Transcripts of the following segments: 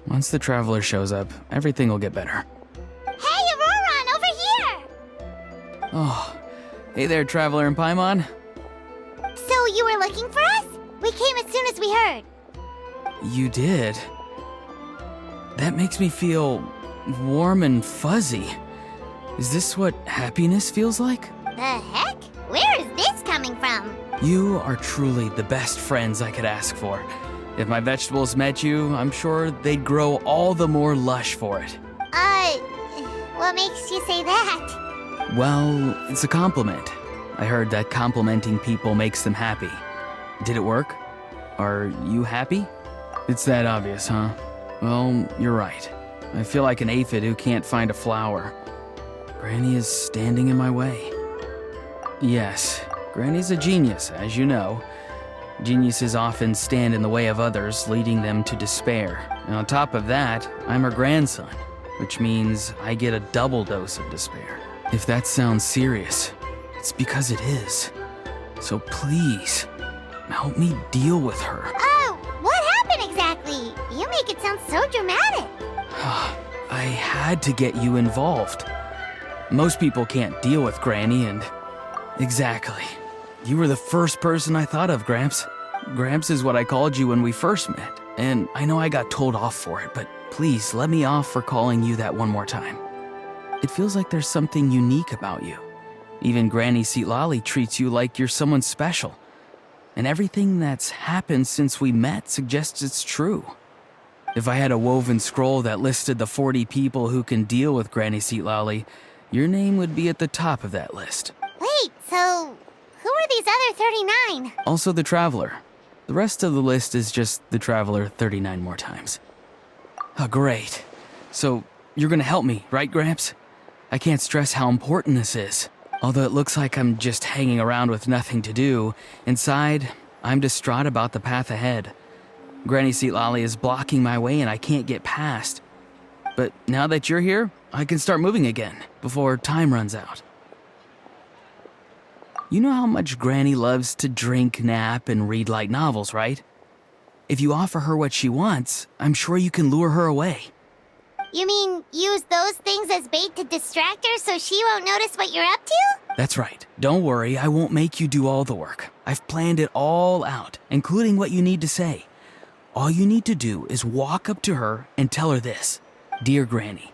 Once the traveler shows up, everything will get better. Hey, Auroran, over here! Oh, hey there, traveler in Paimon. So you were looking for us? We came as soon as we heard. You did? That makes me feel warm and fuzzy. Is this what happiness feels like? The heck? Where is this coming from? You are truly the best friends I could ask for. If my vegetables met you, I'm sure they'd grow all the more lush for it. What makes you say that? Well, it's a compliment. I heard that complimenting people makes them happy. Did it work? Are you happy? It's that obvious, huh? Well, you're right. I feel like an aphid who can't find a flower. Granny is standing in my way. Yes, Granny's a genius, as you know. Geniuses often stand in the way of others, leading them to despair. And on top of that, I'm her grandson, which means I get a double dose of despair. If that sounds serious, it's because it is. So please, help me deal with her. Oh, what happened exactly? You make it sound so dramatic. I had to get you involved. Most people can't deal with Granny, and... Exactly. You were the first person I thought of, Gramps. Gramps is what I called you when we first met, and I know I got told off for it, but please let me off for calling you that one more time. It feels like there's something unique about you. Even Granny Seatlali treats you like you're someone special. And everything that's happened since we met suggests it's true. If I had a woven scroll that listed the 40 people who can deal with Granny Seatlali, your name would be at the top of that list. Wait, so who are these other 39? Also the Traveler. The rest of the list is just the Traveler 39 more times. Oh, great. So, you're gonna help me, right, Gramps? I can't stress how important this is. Although it looks like I'm just hanging around with nothing to do, inside, I'm distraught about the path ahead. Granny Seatlali is blocking my way and I can't get past. But now that you're here, I can start moving again, before time runs out. You know how much Granny loves to drink, nap, and read light novels, right? If you offer her what she wants, I'm sure you can lure her away. You mean use those things as bait to distract her so she won't notice what you're up to? That's right. Don't worry, I won't make you do all the work. I've planned it all out, including what you need to say. All you need to do is walk up to her and tell her this. Dear Granny,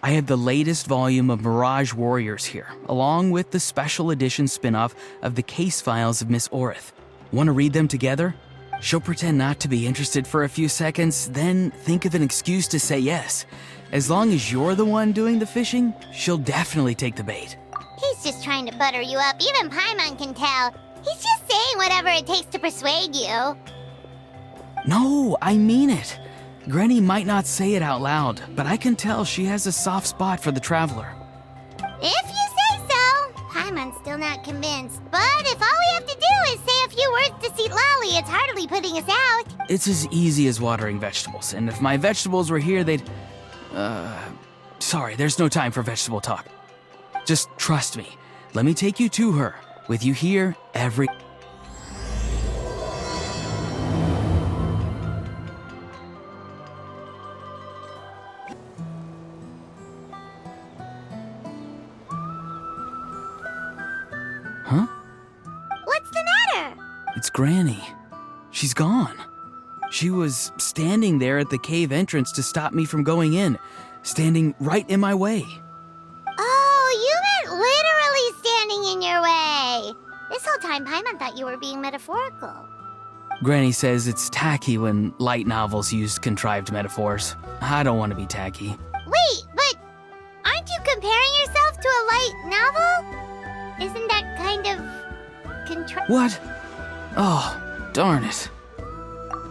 I have the latest volume of Mirage Warriors here, along with the special edition spin-off of the case files of Miss Orith. Want to read them together? She'll pretend not to be interested for a few seconds, then think of an excuse to say yes. As long as you're the one doing the fishing, she'll definitely take the bait. He's just trying to butter you up. Even Paimon can tell. He's just saying whatever it takes to persuade you. No, I mean it. Granny might not say it out loud, but I can tell she has a soft spot for the Traveler. If you say so. Paimon's still not convinced. But if all we have to do is say a few words to Seatlali, it's hardly putting us out. It's as easy as watering vegetables, and if my vegetables were here, they'd... Sorry, there's no time for vegetable talk. Just trust me. Let me take you to her. With you here, every... Huh? What's the matter? It's Granny. She's gone. She was standing there at the cave entrance to stop me from going in, standing right in my way. Oh, you meant literally standing in your way. This whole time, Paimon thought you were being metaphorical. Granny says it's tacky when light novels use contrived metaphors. I don't want to be tacky. Wait, but aren't you comparing yourself to a light novel? Isn't that kind of contrived? What? Oh, darn it.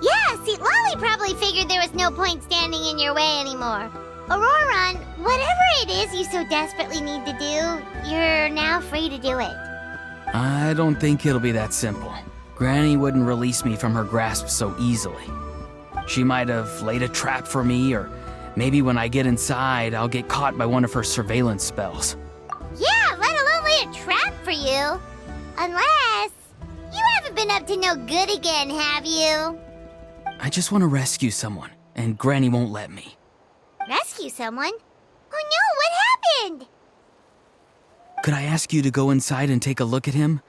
Yeah, Seatlali probably figured there was no point standing in your way anymore. Auroran, whatever it is you so desperately need to do, you're now free to do it. I don't think it'll be that simple. Granny wouldn't release me from her grasp so easily. She might have laid a trap for me, or maybe when I get inside, I'll get caught by one of her surveillance spells. Yeah, let alone lay a trap for you. Unless you haven't been up to no good again, have you? I just want to rescue someone. and Granny won't let me. Rescue someone? Oh no, what happened? Could I ask you to go inside and take a look at him?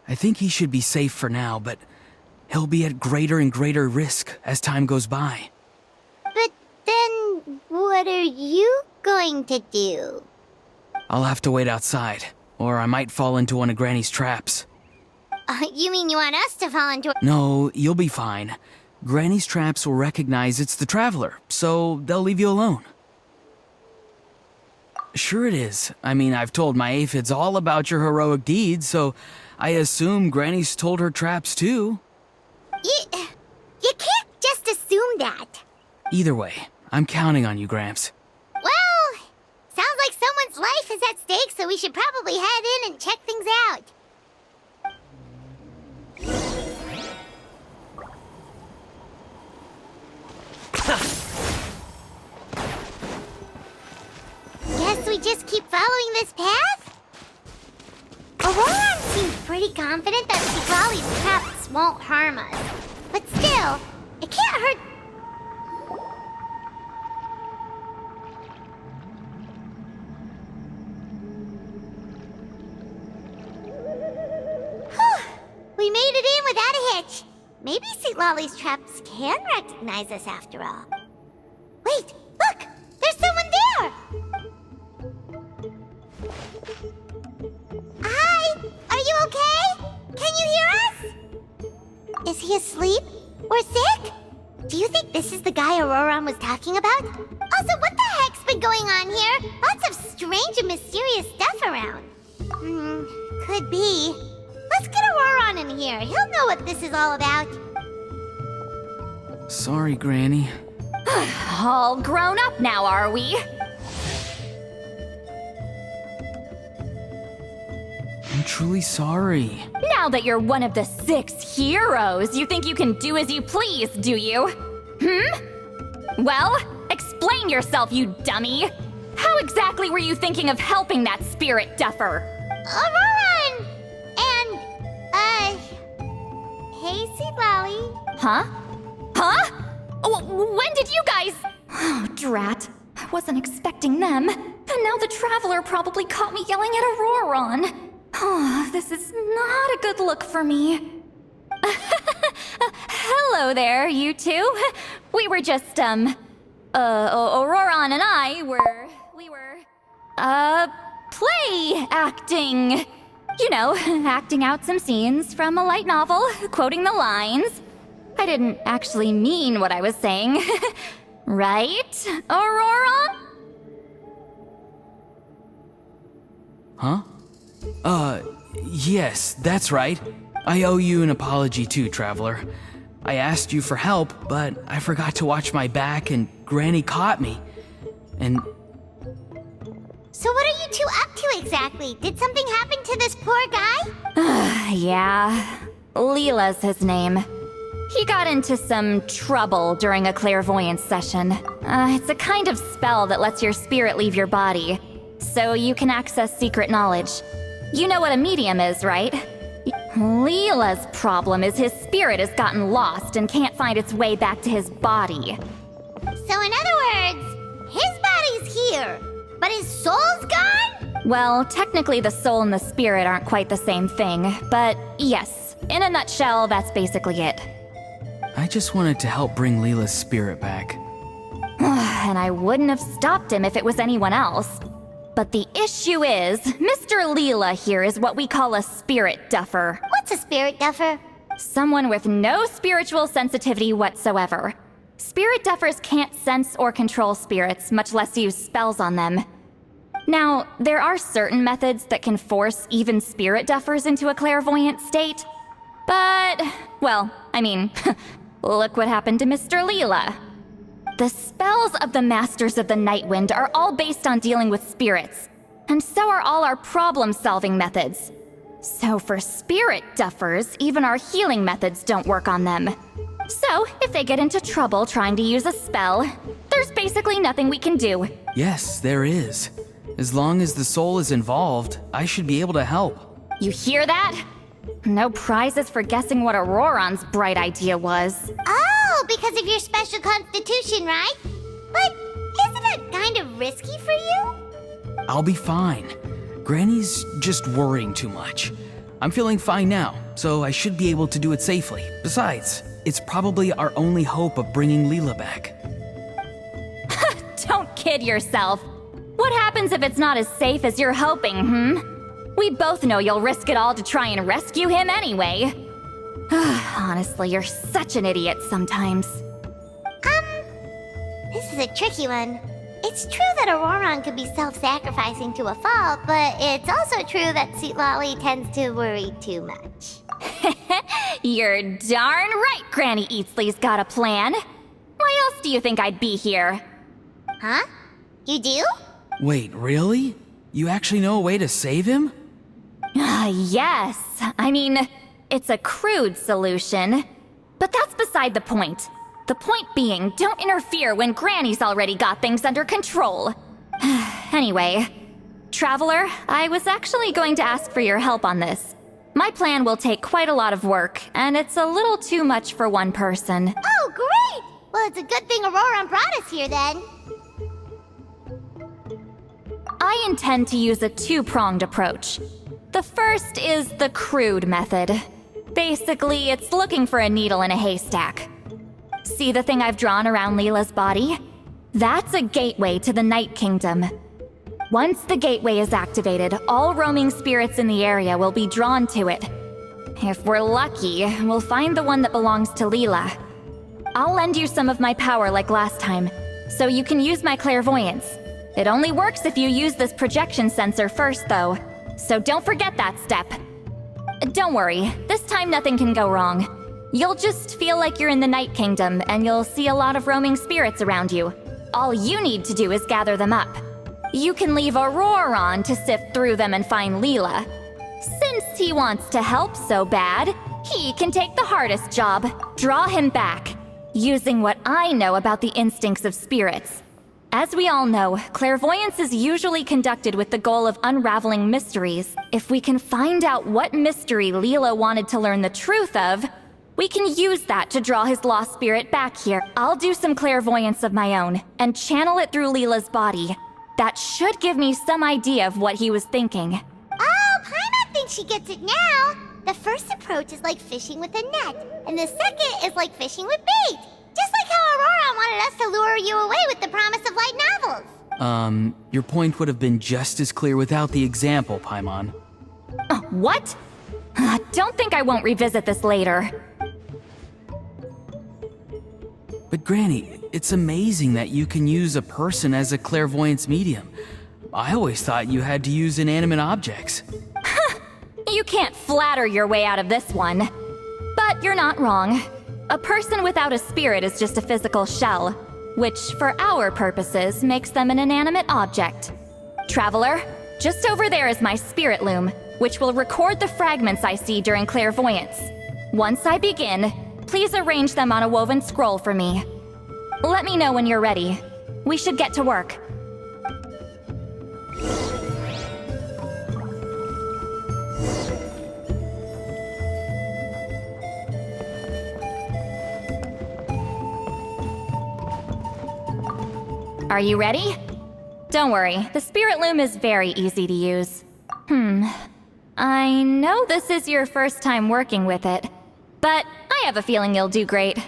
I think he should be safe for now, but he'll be at greater and greater risk as time goes by. But then, what are you going to do? I'll have to wait outside, or I might fall into one of Granny's traps. You mean you want us to fall into... No, you'll be fine. Granny's traps will recognize it's the traveler, so they'll leave you alone. Sure it is. I mean, I've told my aphids all about your heroic deeds, so I assume Granny's told her traps too. You can't just assume that. Either way, I'm counting on you, Gramps. Well, sounds like someone's life is at stake, so we should probably head in and check things out. Guess we just keep following this path? Aurora seems pretty confident that Sigrali's traps won't harm us. But still, it can't hurt... We made it in without a hitch. Maybe Sigrali's traps can recognize us after all. Wait, look! There's someone there! Hi! Are you okay? Can you hear us? Is he asleep? Or sick? Do you think this is the guy Auroron was talking about? Also, what the heck's been going on here? Lots of strange and mysterious stuff around. Could be. Let's get Auroron in here. He'll know what this is all about. Sorry, Granny. All grown up now, are we? I'm truly sorry. Now that you're one of the 6 heroes, you think you can do as you please, do you? Well, explain yourself, you dummy! How exactly were you thinking of helping that spirit duffer? Auroron! And, hey, Sigrali. Huh? When did you guys... Oh, drat. I wasn't expecting them. And now the Traveler probably caught me yelling at Auroron. Oh, this is not a good look for me. Hello there, you two. We were just, Auroron and I we were, play acting. You know, acting out some scenes from a light novel, quoting the lines. I didn't actually mean what I was saying. Right, Aurora? Huh? Yes, that's right. I owe you an apology too, Traveler. I asked you for help, but I forgot to watch my back and Granny caught me. And... So what are you two up to exactly? Did something happen to this poor guy? Yeah. Leela's his name. He got into some trouble during a clairvoyance session. It's a kind of spell that lets your spirit leave your body, so you can access secret knowledge. You know what a medium is, right? Leela's problem is his spirit has gotten lost and can't find its way back to his body. So in other words, his body's here, but his soul's gone? Well, technically the soul and the spirit aren't quite the same thing, but yes, in a nutshell, that's basically it. I just wanted to help bring Leela's spirit back. And I wouldn't have stopped him if it was anyone else. But the issue is, Mr. Leela here is what we call a spirit duffer. What's a spirit duffer? Someone with no spiritual sensitivity whatsoever. Spirit duffers can't sense or control spirits, much less use spells on them. Now, there are certain methods that can force even spirit duffers into a clairvoyant state. But, well, I mean, look what happened to Mr. Leela. The spells of the Masters of the Nightwind are all based on dealing with spirits, and so are all our problem-solving methods. So for spirit duffers, even our healing methods don't work on them. So, if they get into trouble trying to use a spell, there's basically nothing we can do. Yes, there is. As long as the soul is involved, I should be able to help. You hear that? No prizes for guessing what Auroron's bright idea was. Oh, because of your special constitution, right? But isn't that kind of risky for you? I'll be fine. Granny's just worrying too much. I'm feeling fine now, so I should be able to do it safely. Besides, it's probably our only hope of bringing Leela back. Don't kid yourself. What happens if it's not as safe as you're hoping, We both know you'll risk it all to try and rescue him anyway. Honestly, you're such an idiot sometimes. This is a tricky one. It's true that Auroron could be self-sacrificing to a fault, but it's also true that Sweet Lolly tends to worry too much. You're darn right Granny Eatsley's got a plan. Why else do you think I'd be here? Huh? You do? Wait, really? You actually know a way to save him? Yes. I mean, it's a crude solution. But that's beside the point. The point being, don't interfere when Granny's already got things under control. Anyway, Traveler, I was actually going to ask for your help on this. My plan will take quite a lot of work, and it's a little too much for one person. Oh, great! Well, it's a good thing Auroron brought us here then. I intend to use a two-pronged approach. The first is the crude method. Basically, it's looking for a needle in a haystack. See the thing I've drawn around Leela's body? That's a gateway to the Night Kingdom. Once the gateway is activated, all roaming spirits in the area will be drawn to it. If we're lucky, we'll find the one that belongs to Leela. I'll lend you some of my power like last time, so you can use my clairvoyance. It only works if you use this projection sensor first, though, so don't forget that step. Don't worry, this time nothing can go wrong. You'll just feel like you're in the Night Kingdom, and you'll see a lot of roaming spirits around you. All you need to do is gather them up. You can leave Auroron to sift through them and find Leela. Since he wants to help so bad, he can take the hardest job, draw him back, using what I know about the instincts of spirits. As we all know, clairvoyance is usually conducted with the goal of unraveling mysteries. If we can find out what mystery Leela wanted to learn the truth of, we can use that to draw his lost spirit back here. I'll do some clairvoyance of my own, and channel it through Leela's body. That should give me some idea of what he was thinking. Oh, Paimon thinks she gets it now. The first approach is like fishing with a net, and the second is like fishing with bait. Just like how Auroron wanted us to lure you away with the promise of light novels. Your point would have been just as clear without the example, Paimon. What? Don't think I won't revisit this later. But Granny, it's amazing that you can use a person as a clairvoyance medium. I always thought you had to use inanimate objects. You can't flatter your way out of this one. But you're not wrong. A person without a spirit is just a physical shell, which, for our purposes, makes them an inanimate object. Traveler, just over there is my spirit loom, which will record the fragments I see during clairvoyance. Once I begin, please arrange them on a woven scroll for me. Let me know when you're ready. We should get to work. Are you ready? Don't worry, the spirit loom is very easy to use. I know this is your first time working with it, but I have a feeling you'll do great.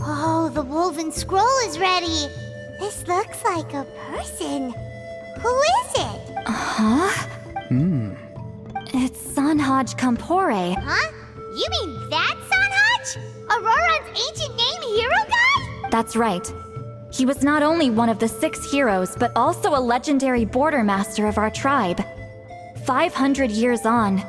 Oh, the woven scroll is ready. This looks like a person. Who is it? Huh? It's Sanhaj Kampore. Huh? You mean that Sanhaj? Auroran's ancient name hero guy? That's right. He was not only one of the 6 heroes, but also a legendary border master of our tribe. 500 years on,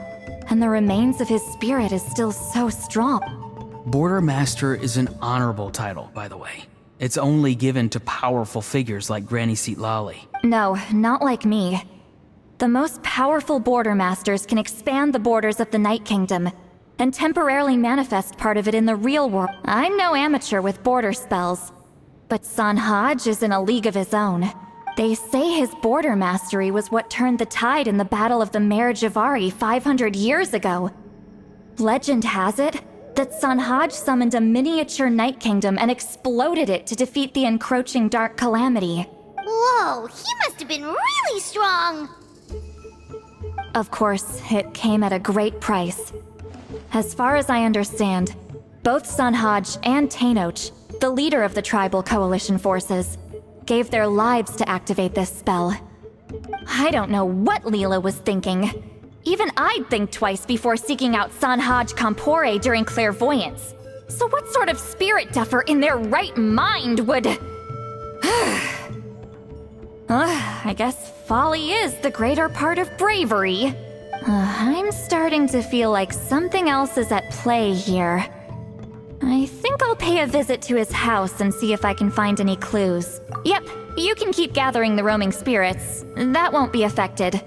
and the remains of his spirit is still so strong. Border Master is an honorable title, by the way. It's only given to powerful figures like Granny Lali. No, not like me. The most powerful border masters can expand the borders of the Night Kingdom and temporarily manifest part of it in the real world. I'm no amateur with border spells, but Sanhaj is in a league of his own. They say his border mastery was what turned the tide in the Battle of the Mare Javari 500 years ago. Legend has it that Sanhaj summoned a miniature Night Kingdom and exploded it to defeat the encroaching Dark Calamity. Whoa, he must have been really strong! Of course, it came at a great price. As far as I understand, both Sanhaj and Tainoch, the leader of the tribal coalition forces, gave their lives to activate this spell. I don't know what Leela was thinking. Even I'd think twice before seeking out Sanhaj Kampore during clairvoyance. So what sort of spirit duffer in their right mind would... I guess folly is the greater part of bravery. I'm starting to feel like something else is at play here. I think I'll pay a visit to his house and see if I can find any clues. Yep, you can keep gathering the roaming spirits. That won't be affected.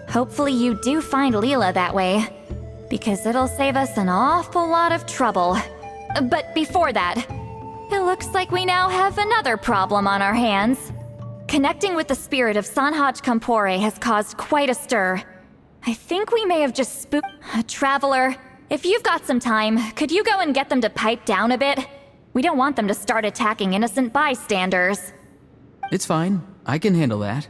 Hopefully you do find Leela that way, because it'll save us an awful lot of trouble. But before that, it looks like we now have another problem on our hands. Connecting with the spirit of Sanhaj Kampore has caused quite a stir. I think we may have just spooked... Traveler, if you've got some time, could you go and get them to pipe down a bit? We don't want them to start attacking innocent bystanders. It's fine. I can handle that.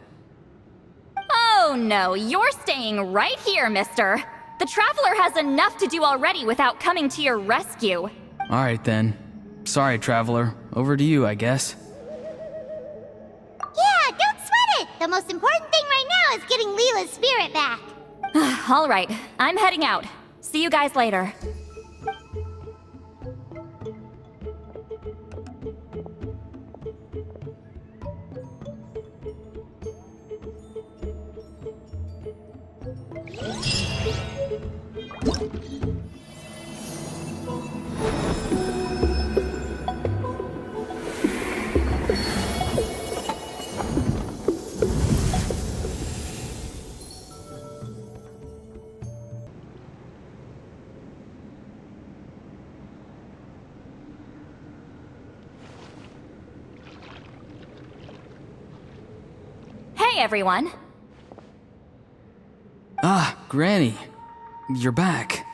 Oh no, you're staying right here, mister. The Traveler has enough to do already without coming to your rescue. Alright then. Sorry, Traveler. Over to you, I guess. Yeah, don't sweat it! The most important thing right now is getting Leela's spirit back. Alright, I'm heading out. See you guys later. Hey everyone. Ah, Granny. You're back.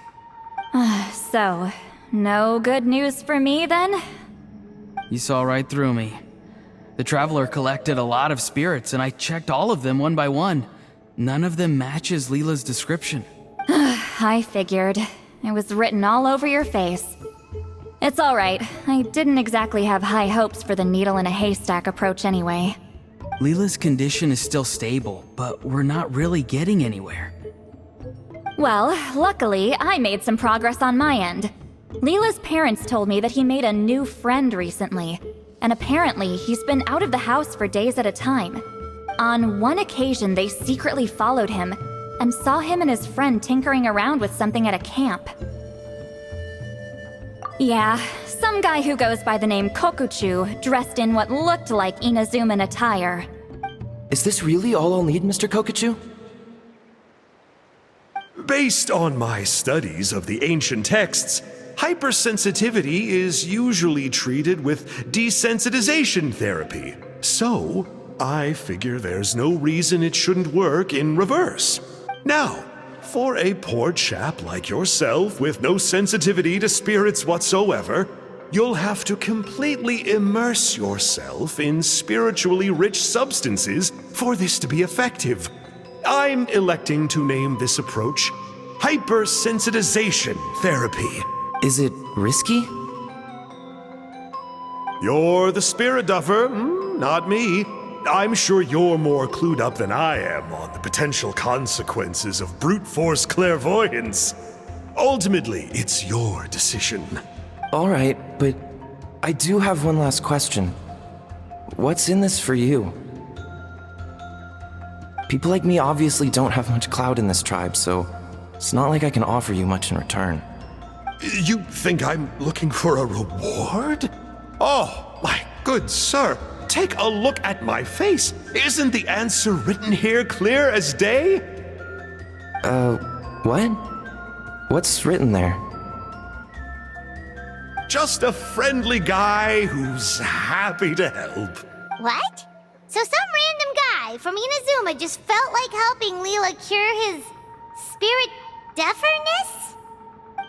So, no good news for me then? You saw right through me. The Traveler collected a lot of spirits, and I checked all of them one by one. None of them matches Leela's description. I figured. It was written all over your face. It's alright. I didn't exactly have high hopes for the needle in a haystack approach anyway. Leela's condition is still stable, but we're not really getting anywhere. Well, luckily, I made some progress on my end. Leela's parents told me that he made a new friend recently, and apparently he's been out of the house for days at a time. On one occasion, they secretly followed him and saw him and his friend tinkering around with something at a camp. Yeah, some guy who goes by the name Kokuchu, dressed in what looked like Inazuman attire. Is this really all I'll need, Mr. Kokuchu? Based on my studies of the ancient texts, hypersensitivity is usually treated with desensitization therapy. So, I figure there's no reason it shouldn't work in reverse. Now, for a poor chap like yourself with no sensitivity to spirits whatsoever, you'll have to completely immerse yourself in spiritually rich substances for this to be effective. I'm electing to name this approach hypersensitization therapy. Is it risky? You're the spirit duffer, not me. I'm sure you're more clued up than I am on the potential consequences of brute force clairvoyance. Ultimately, it's your decision. Alright, but I do have one last question. What's in this for you? People like me obviously don't have much clout in this tribe, so it's not like I can offer you much in return. You think I'm looking for a reward? Oh, my good sir, take a look at my face. Isn't the answer written here clear as day? What? What's written there? Just a friendly guy who's happy to help. What? So some random guy from Inazuma just felt like helping Leela cure his spirit deaferness?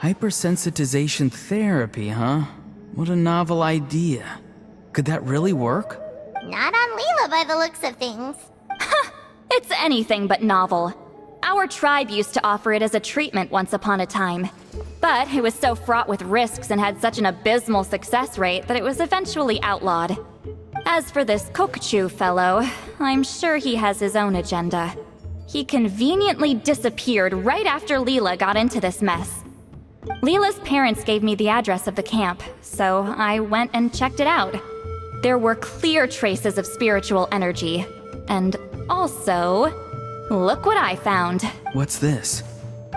Hypersensitization therapy, huh? What a novel idea. Could that really work? Not on Leela by the looks of things. It's anything but novel. Our tribe used to offer it as a treatment once upon a time. But it was so fraught with risks and had such an abysmal success rate that it was eventually outlawed. As for this Kokuchu fellow, I'm sure he has his own agenda. He conveniently disappeared right after Leela got into this mess. Leela's parents gave me the address of the camp, so I went and checked it out. There were clear traces of spiritual energy. And also, look what I found. What's this?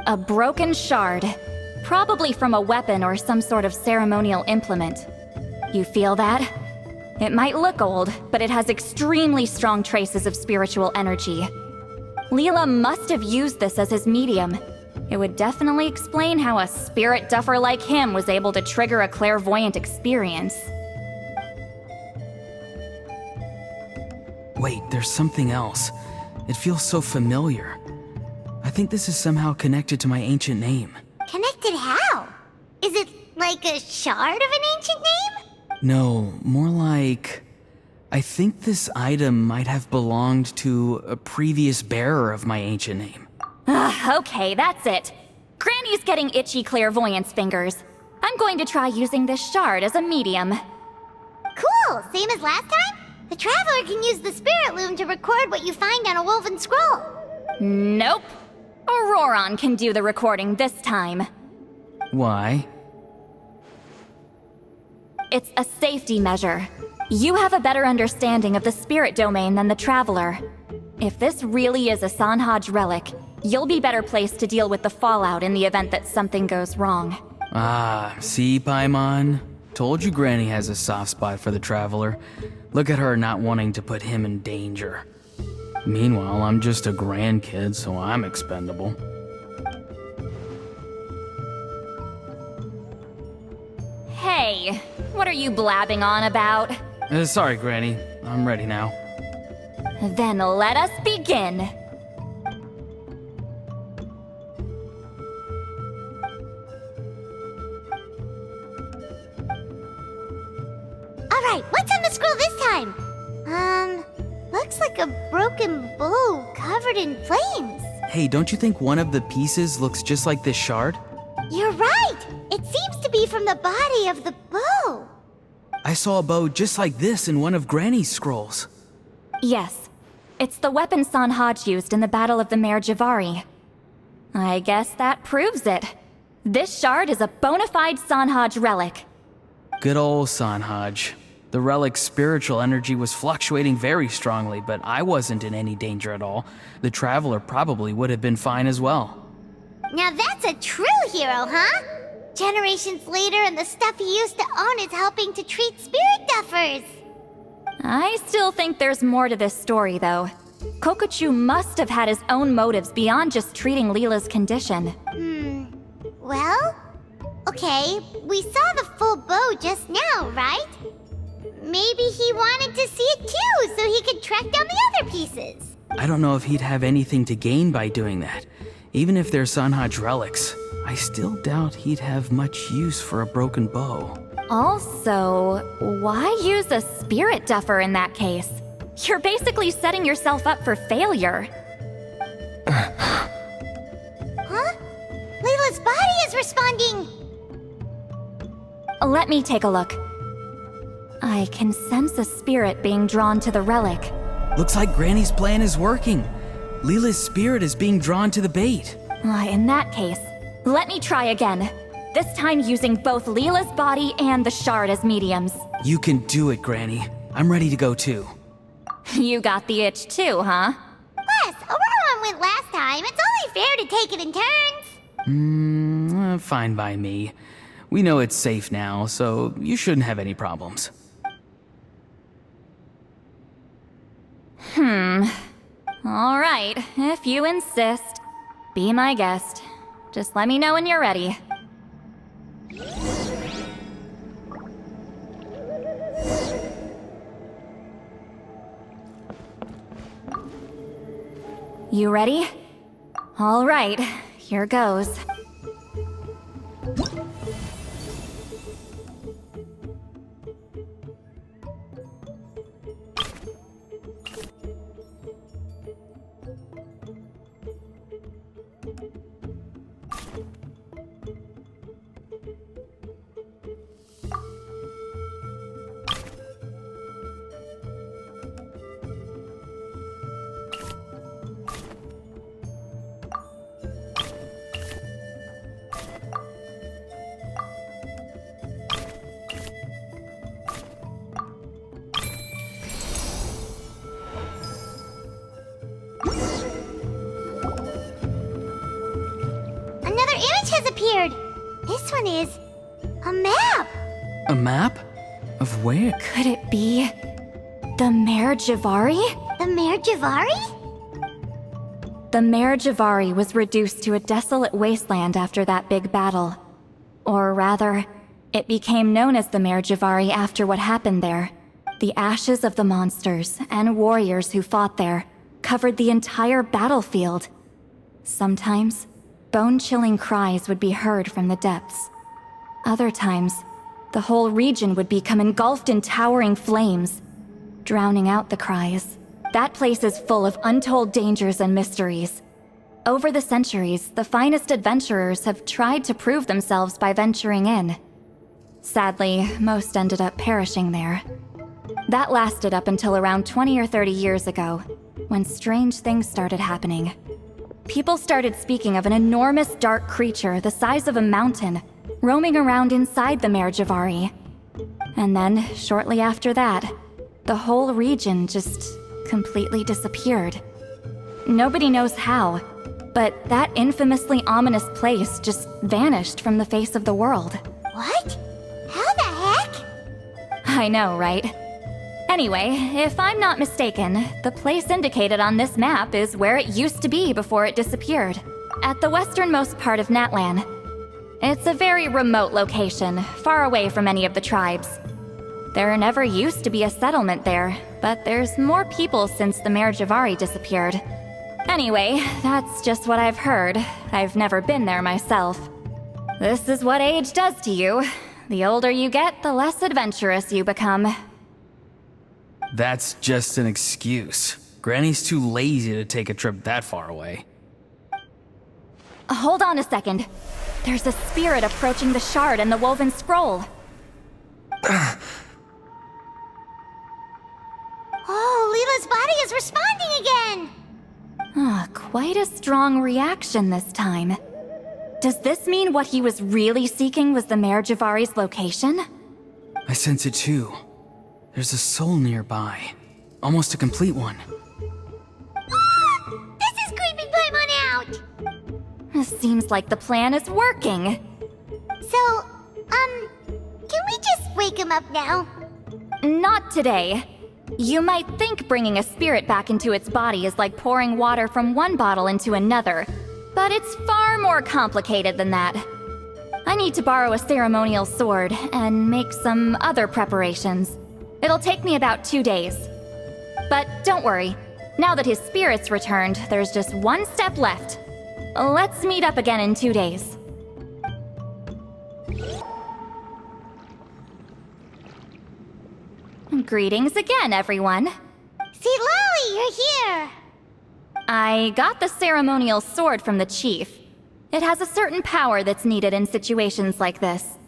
A broken shard. Probably from a weapon or some sort of ceremonial implement. You feel that? It might look old, but it has extremely strong traces of spiritual energy. Leela must have used this as his medium. It would definitely explain how a spirit duffer like him was able to trigger a clairvoyant experience. Wait, there's something else. It feels so familiar. I think this is somehow connected to my ancient name. Connected how? Is it like a shard of an ancient name? No, more like... I think this item might have belonged to a previous bearer of my ancient name. Okay, that's it. Granny's getting itchy clairvoyance fingers. I'm going to try using this shard as a medium. Cool, same as last time? The Traveler can use the Spirit Loom to record what you find on a woven scroll. Nope. Auroron can do the recording this time. Why? It's a safety measure. You have a better understanding of the spirit domain than the Traveler. If this really is a Sanhaj relic, you'll be better placed to deal with the fallout in the event that something goes wrong. Ah, see, Paimon? Told you Granny has a soft spot for the Traveler. Look at her not wanting to put him in danger. Meanwhile, I'm just a grandkid, so I'm expendable. Hey, what are you blabbing on about? Sorry, Granny. I'm ready now. Then let us begin. Alright, what's on the scroll this time? Looks like a broken bow covered in flames. Hey, don't you think one of the pieces looks just like this shard? You're right! It seems to be from the body of the bow. I saw a bow just like this in one of Granny's scrolls. Yes, it's the weapon Sanhaj used in the Battle of the Mare Javari. I guess that proves it. This shard is a bona fide Sanhaj relic. Good old Sanhaj. The relic's spiritual energy was fluctuating very strongly, but I wasn't in any danger at all. The Traveler probably would have been fine as well. Now that's a true hero, huh? Generations later and the stuff he used to own is helping to treat spirit duffers. I still think there's more to this story, though. Kokuchu must have had his own motives beyond just treating Leela's condition. Well, okay, we saw the full bow just now, right? Maybe he wanted to see it too, so he could track down the other pieces. I don't know if he'd have anything to gain by doing that. Even if they're Sanhaj relics, I still doubt he'd have much use for a broken bow. Also, why use a spirit duffer in that case? You're basically setting yourself up for failure. Huh? Layla's body is responding! Let me take a look. I can sense a spirit being drawn to the relic. Looks like Granny's plan is working. Leela's spirit is being drawn to the bait. In that case, let me try again. This time using both Leela's body and the shard as mediums. You can do it, Granny. I'm ready to go too. You got the itch too, huh? Plus, Auroran went last time. It's only fair to take it in turns. Fine by me. We know it's safe now, so you shouldn't have any problems. All right, if you insist. Be my guest. Just let me know when you're ready. You ready? All right, here goes. Another image has appeared. This one is a map. A map? Of where? Could it be the Mare Javari? The Mare Javari? The Mare Javari was reduced to a desolate wasteland after that big battle. Or rather, it became known as the Mare Javari after what happened there. The ashes of the monsters and warriors who fought there covered the entire battlefield. Sometimes, bone-chilling cries would be heard from the depths. Other times, the whole region would become engulfed in towering flames, drowning out the cries. That place is full of untold dangers and mysteries. Over the centuries, the finest adventurers have tried to prove themselves by venturing in. Sadly, most ended up perishing there. That lasted up until around 20 or 30 years ago, when strange things started happening. People started speaking of an enormous dark creature the size of a mountain, roaming around inside the Mare Javari. And then, shortly after that, the whole region just completely disappeared. Nobody knows how, but that infamously ominous place just vanished from the face of the world. What? How the heck? I know, right? Anyway, if I'm not mistaken, the place indicated on this map is where it used to be before it disappeared. At the westernmost part of Natlan. It's a very remote location, far away from any of the tribes. There never used to be a settlement there, but there's more people since the Mare Javari disappeared. Anyway, that's just what I've heard. I've never been there myself. This is what age does to you. The older you get, the less adventurous you become. That's just an excuse. Granny's too lazy to take a trip that far away. Hold on a second. There's a spirit approaching the shard and the woven scroll. Oh, Leela's body is responding again! Quite a strong reaction this time. Does this mean what he was really seeking was the Mare Javari's location? I sense it too. There's a soul nearby. Almost a complete one. This is creeping Paimon out! Seems like the plan is working. So, can we just wake him up now? Not today. You might think bringing a spirit back into its body is like pouring water from one bottle into another, but it's far more complicated than that. I need to borrow a ceremonial sword and make some other preparations. It'll take me about 2 days. But don't worry, now that his spirit's returned, there's just one step left. Let's meet up again in 2 days. Greetings again, everyone. See, Lolly, you're here! I got the ceremonial sword from the chief. It has a certain power that's needed in situations like this.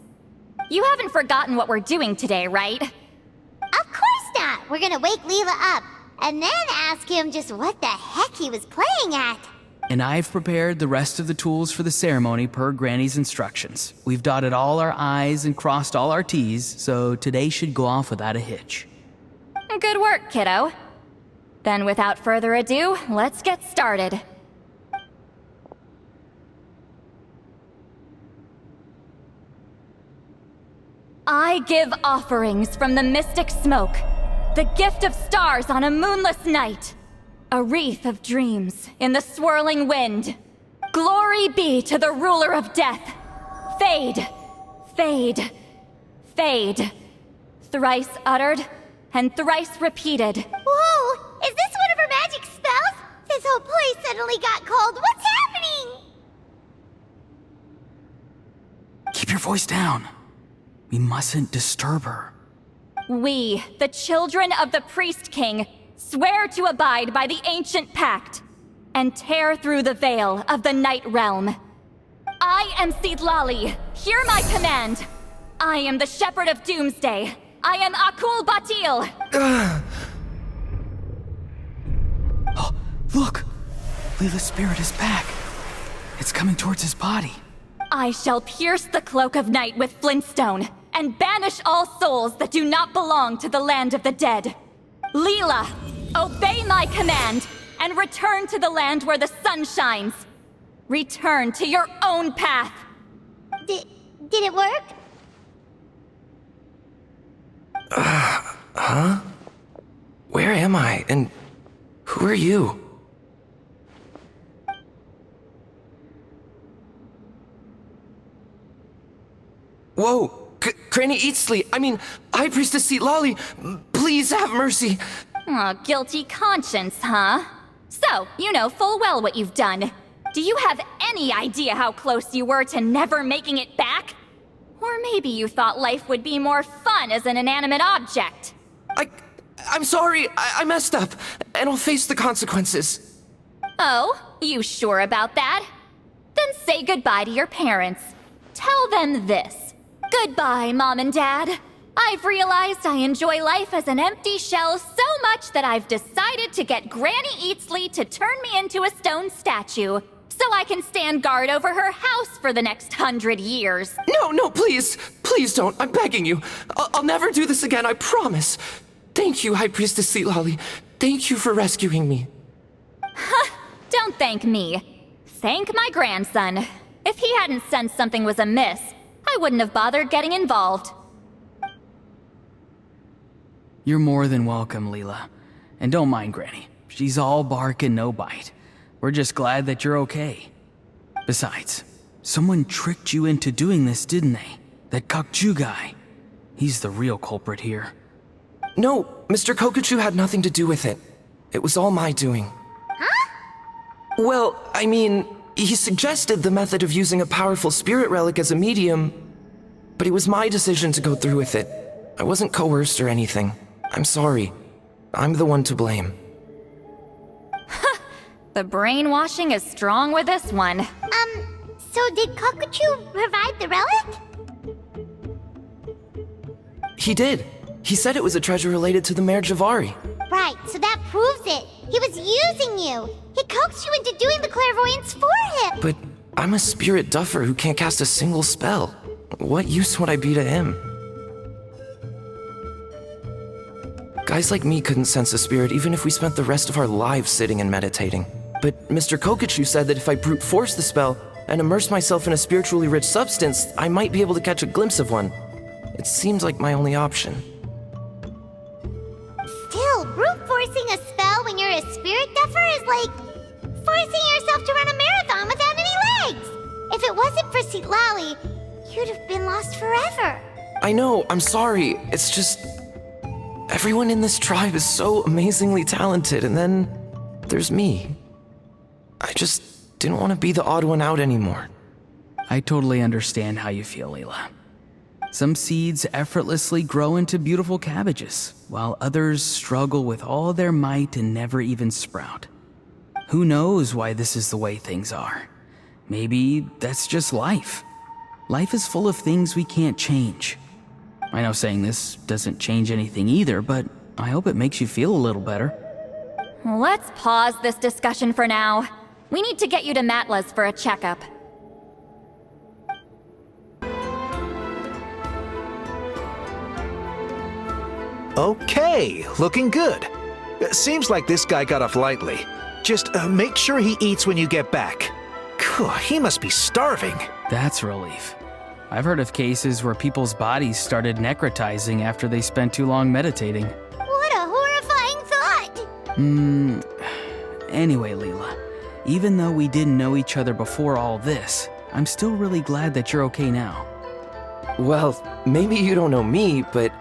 You haven't forgotten what we're doing today, right? Of course not! We're gonna wake Leela up, and then ask him just what the heck he was playing at. And I've prepared the rest of the tools for the ceremony per Granny's instructions. We've dotted all our I's and crossed all our T's, so today should go off without a hitch. Good work, kiddo. Then without further ado, let's get started. I give offerings from the mystic smoke, the gift of stars on a moonless night, a wreath of dreams in the swirling wind. Glory be to the ruler of death. Fade, fade, fade. Thrice uttered and thrice repeated. Whoa! Is this one of her magic spells? This whole place suddenly got cold. What's happening? Keep your voice down. We mustn't disturb her. We, the children of the Priest King, swear to abide by the ancient pact and tear through the veil of the Night Realm. I am Seedlali. Hear my command. I am the Shepherd of Doomsday. I am Akul Batil. Oh, look! Leela's spirit is back. It's coming towards his body. I shall pierce the cloak of night with flintstone and banish all souls that do not belong to the land of the dead. Leela, obey my command and return to the land where the sun shines. Return to your own path. Did it work? Huh? Where am I? And who are you? Whoa! Granny Eatsley, High Priestess Seedlali, please have mercy. Aw, guilty conscience, huh? So, you know full well what you've done. Do you have any idea how close you were to never making it back? Or maybe you thought life would be more fun as an inanimate object. I'm sorry, I messed up, and I'll face the consequences. Oh, you sure about that? Then say goodbye to your parents. Tell them this. Goodbye, Mom and Dad. I've realized I enjoy life as an empty shell so much that I've decided to get Granny Eatsley to turn me into a stone statue, so I can stand guard over her house for the next 100 years. No, please. Please don't. I'm begging you. I'll never do this again, I promise. Thank you, High Priestess Seedlali. Thank you for rescuing me. Don't thank me. Thank my grandson. If he hadn't sensed something was amiss, I wouldn't have bothered getting involved. You're more than welcome, Leela. And don't mind Granny. She's all bark and no bite. We're just glad that you're okay. Besides, someone tricked you into doing this, didn't they? That Kokju guy. He's the real culprit here. No, Mr. Kokuchu had nothing to do with it. It was all my doing. Huh? Well, he suggested the method of using a powerful spirit relic as a medium, but it was my decision to go through with it. I wasn't coerced or anything. I'm sorry. I'm the one to blame. The brainwashing is strong with this one. So did Kokuchu provide the relic? He did. He said it was a treasure related to the Mare Javari. Right, so that proves it. He was using you. He coaxed you into doing the clairvoyance for him. But I'm a spirit duffer who can't cast a single spell. What use would I be to him? Guys like me couldn't sense a spirit even if we spent the rest of our lives sitting and meditating. But Mr. Kokuchu said that if I brute force the spell and immerse myself in a spiritually rich substance, I might be able to catch a glimpse of one. It seems like my only option. Still, brute forcing a spell when you're a spirit duffer is like forcing yourself to run a marathon without any legs. If it wasn't for Seedlali, you'd have been lost forever. I know, I'm sorry. It's just... everyone in this tribe is so amazingly talented, and then there's me. I just didn't want to be the odd one out anymore. I totally understand how you feel, Leela. Some seeds effortlessly grow into beautiful cabbages, while others struggle with all their might and never even sprout. Who knows why this is the way things are? Maybe that's just life. Life is full of things we can't change. I know saying this doesn't change anything either, but I hope it makes you feel a little better. Let's pause this discussion for now. We need to get you to Matla's for a checkup. Okay, looking good. Seems like this guy got off lightly. Just make sure he eats when you get back. Phew, he must be starving. That's a relief. I've heard of cases where people's bodies started necrotizing after they spent too long meditating. What a horrifying thought! Anyway, Leela, even though we didn't know each other before all this, I'm still really glad that you're okay now. Well, maybe you don't know me, but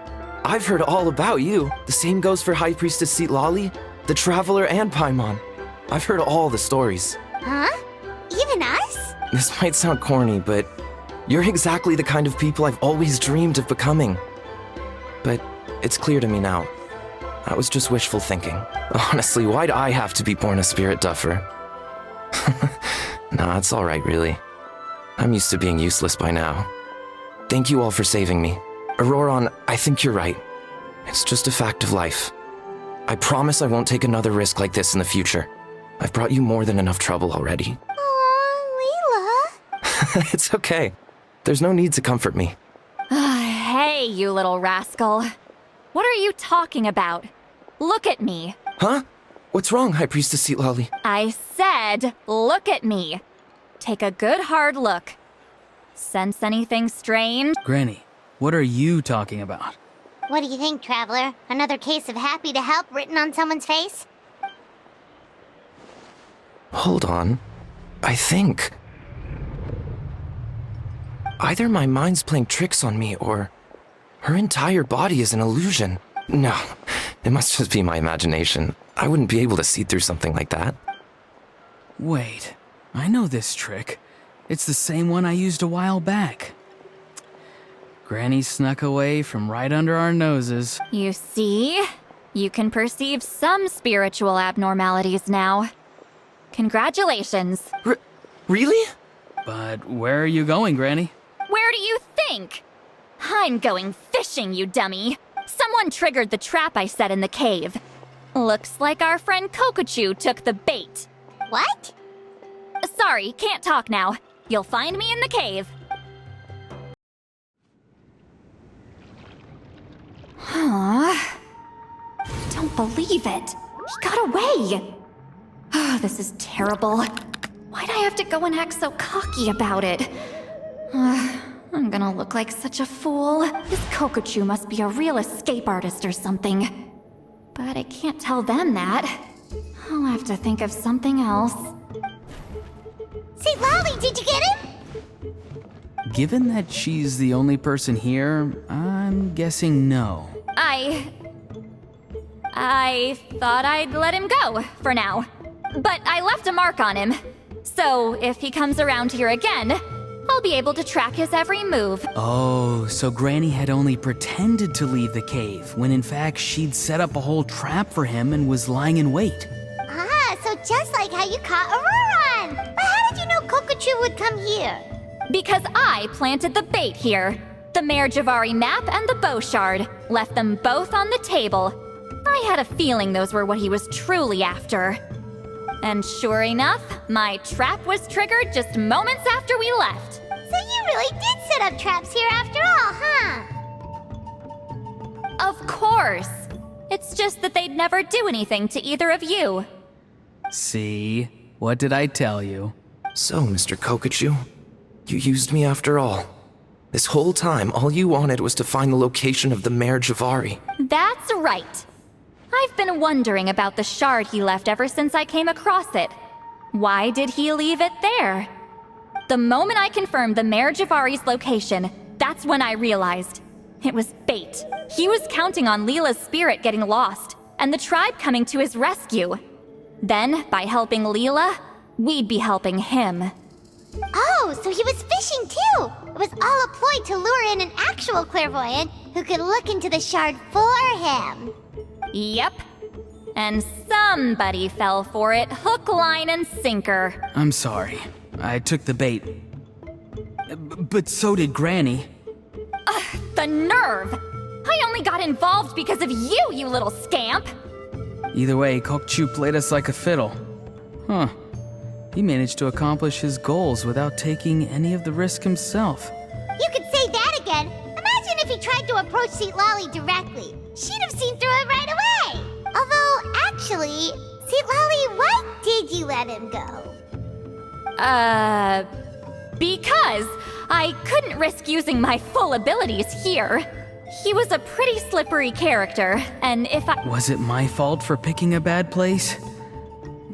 I've heard all about you. The same goes for High Priestess Lali, the Traveler, and Paimon. I've heard all the stories. Huh? Even us? This might sound corny, but you're exactly the kind of people I've always dreamed of becoming. But it's clear to me now. That was just wishful thinking. Honestly, why'd I have to be born a spirit duffer? Nah, it's alright, really. I'm used to being useless by now. Thank you all for saving me. Auroron, I think you're right. It's just a fact of life. I promise I won't take another risk like this in the future. I've brought you more than enough trouble already. Aw, Leela. It's okay. There's no need to comfort me. Hey, you little rascal. What are you talking about? Look at me. Huh? What's wrong, High Priestess Lali? I said, look at me. Take a good hard look. Sense anything strange? Granny, what are you talking about? What do you think, Traveler? Another case of happy to help written on someone's face? Hold on. I think... either my mind's playing tricks on me, or her entire body is an illusion. No, it must just be my imagination. I wouldn't be able to see through something like that. Wait, I know this trick. It's the same one I used a while back. Granny snuck away from right under our noses. You see? You can perceive some spiritual abnormalities now. Congratulations. Really? But where are you going, Granny? Where do you think? I'm going fishing, you dummy. Someone triggered the trap I set in the cave. Looks like our friend Kokochu took the bait. What? Sorry, can't talk now. You'll find me in the cave. Huh? Don't believe it. He got away. Oh, this is terrible. Why'd I have to go and act so cocky about it? I'm gonna look like such a fool. This Kokochu must be a real escape artist or something. But I can't tell them that. I'll have to think of something else. Say, Lolly, did you get him? Given that she's the only person here, I'm guessing no. I thought I'd let him go, for now. But I left a mark on him. So if he comes around here again, I'll be able to track his every move. Oh, so Granny had only pretended to leave the cave, when in fact she'd set up a whole trap for him and was lying in wait. Ah, so just like how you caught Auroron. But how did you know Kokochu would come here? Because I planted the bait here. The Mare Javari map and the bow shard. Left them both on the table. I had a feeling those were what he was truly after. And sure enough, my trap was triggered just moments after we left. So you really did set up traps here after all, huh? Of course. It's just that they'd never do anything to either of you. See? What did I tell you? So, Mr. Kokochu, you used me after all. This whole time, all you wanted was to find the location of the Mare Javari. That's right. I've been wondering about the shard he left ever since I came across it. Why did he leave it there? The moment I confirmed the Mare Javari's location, that's when I realized. It was bait. He was counting on Leela's spirit getting lost, and the tribe coming to his rescue. Then, by helping Leela, we'd be helping him. Oh, so he was fishing too! It was all a ploy to lure in an actual clairvoyant who could look into the shard for him. Yep. And somebody fell for it, hook, line, and sinker. I'm sorry. I took the bait. But so did Granny. The nerve! I only got involved because of you, you little scamp! Either way, Kokchu played us like a fiddle. Huh. He managed to accomplish his goals without taking any of the risk himself. You could say that again. Imagine if he tried to approach Lolly directly. She'd have seen through it right away. Although, actually, Lolly, why did you let him go? Because I couldn't risk using my full abilities here. He was a pretty slippery character, and if I— Was it my fault for picking a bad place?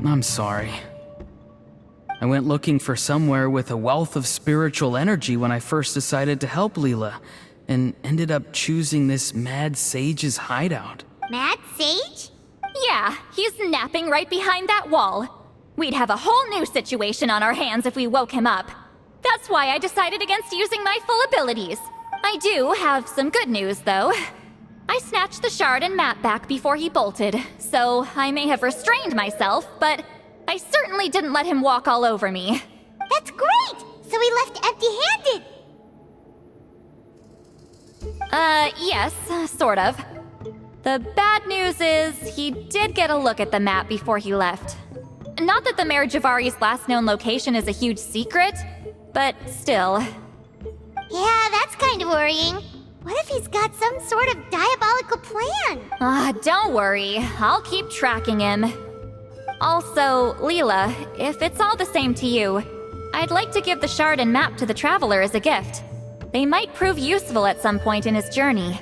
I'm sorry. I went looking for somewhere with a wealth of spiritual energy when I first decided to help Leela, and ended up choosing this mad sage's hideout. Mad Sage? Yeah, he's napping right behind that wall. We'd have a whole new situation on our hands if we woke him up. That's why I decided against using my full abilities. I do have some good news, though. I snatched the shard and map back before he bolted, so I may have restrained myself, but I certainly didn't let him walk all over me. That's great! So he left empty-handed! Yes, sort of. The bad news is, he did get a look at the map before he left. Not that the Mayor Javari's last known location is a huge secret, but still. Yeah, that's kind of worrying. What if he's got some sort of diabolical plan? Don't worry. I'll keep tracking him. Also, Leela, if it's all the same to you, I'd like to give the shard and map to the Traveler as a gift. They might prove useful at some point in his journey.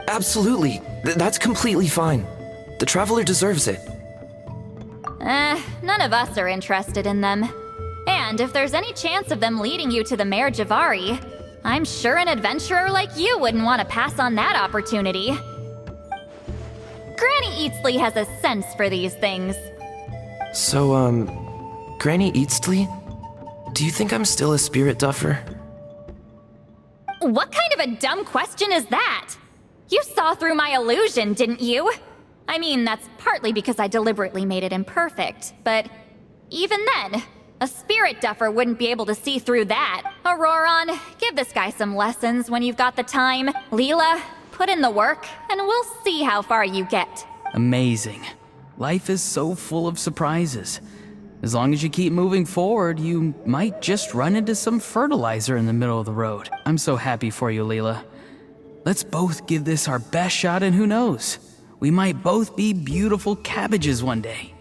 Absolutely. That's completely fine. The Traveler deserves it. None of us are interested in them. And if there's any chance of them leading you to the Mayor Javari, I'm sure an adventurer like you wouldn't want to pass on that opportunity. Granny Eatsley has a sense for these things. So, Granny Eatsley? Do you think I'm still a spirit duffer? What kind of a dumb question is that? You saw through my illusion, didn't you? I mean, that's partly because I deliberately made it imperfect, but even then, a spirit duffer wouldn't be able to see through that. Auroron, give this guy some lessons when you've got the time. Leela, put in the work, and we'll see how far you get. Amazing. Life is so full of surprises. As long as you keep moving forward, you might just run into some fertilizer in the middle of the road. I'm so happy for you, Leela. Let's both give this our best shot, and who knows? We might both be beautiful cabbages one day.